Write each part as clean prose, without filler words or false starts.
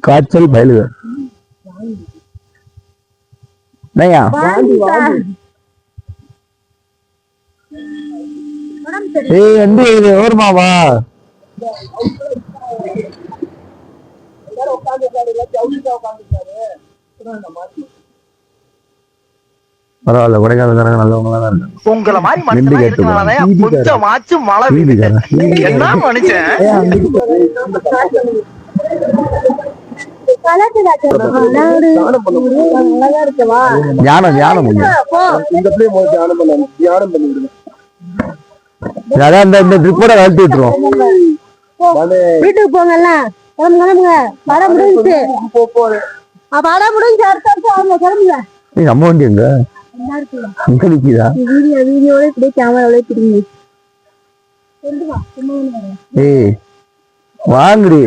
காய்ச்சல் பயிலுக நையா ஏய் வந்து இது ஓர்மாவா பரவாயில்ல கொடைக்கானல்காரங்க நல்லவங்களா தான் இருக்காங்க உங்களை மாதிரி மனுஷன் இருக்கனாலதான் கொஞ்சமாச்சும் மழை பெய்யுது என்ன மனுஷன் ஞானம் ஞானம் அதான் இந்த ட்ரிப்போட கழட்டி விட்டுருவோம் வீட்டுக்கு போங்கல்ல கிளம்புங்க வர முடிஞ்சு வர முடிஞ்சு கிளம்புங்க நம்ம வண்டி எங்க அங்க நிக்குதா வீடியோட இப்படியே கேமராவிலே திரும்பி ஏய் வாங்குடி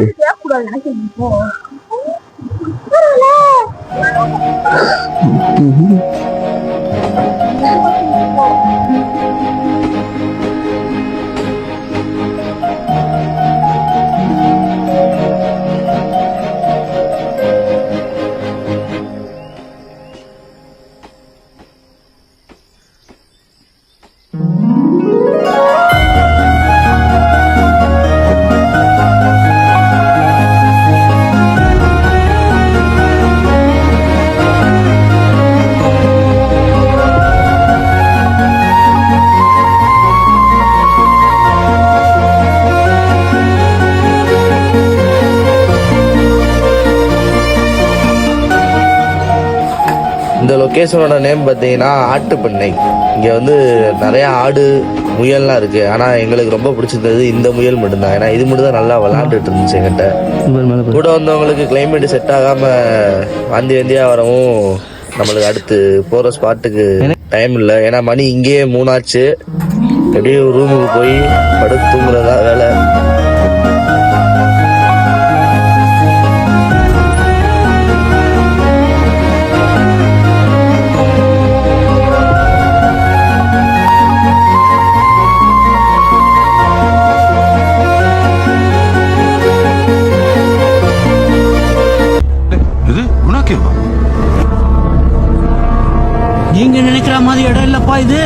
இந்த லொக்கேஷனோட நேம் பார்த்தீங்கன்னா ஆட்டுப்பண்ணை. இங்கே வந்து நிறையா ஆடு முயல்லாம் இருக்குது. ஆனால் எங்களுக்கு ரொம்ப பிடிச்சிருந்தது இந்த முயல் மட்டும்தான். ஏன்னா இது மட்டும் தான் நல்லா விளாண்டுட்டு இருந்துச்சு எங்கிட்ட. கூட வந்தவங்களுக்கு கிளைமேட் செட் ஆகாமல் வாந்தியாக வரவும் நம்மளுக்கு அடுத்து போகிற ஸ்பாட்டுக்கு டைம் இல்லை. ஏன்னா மணி இங்கேயே 3 ஆச்சு. எப்படியும் ரூமுக்கு போய் படுத்து தூங்குறதா வேலை. நீங்க நினைக்கிற மாதிரி இடம் இல்லப்பா இது.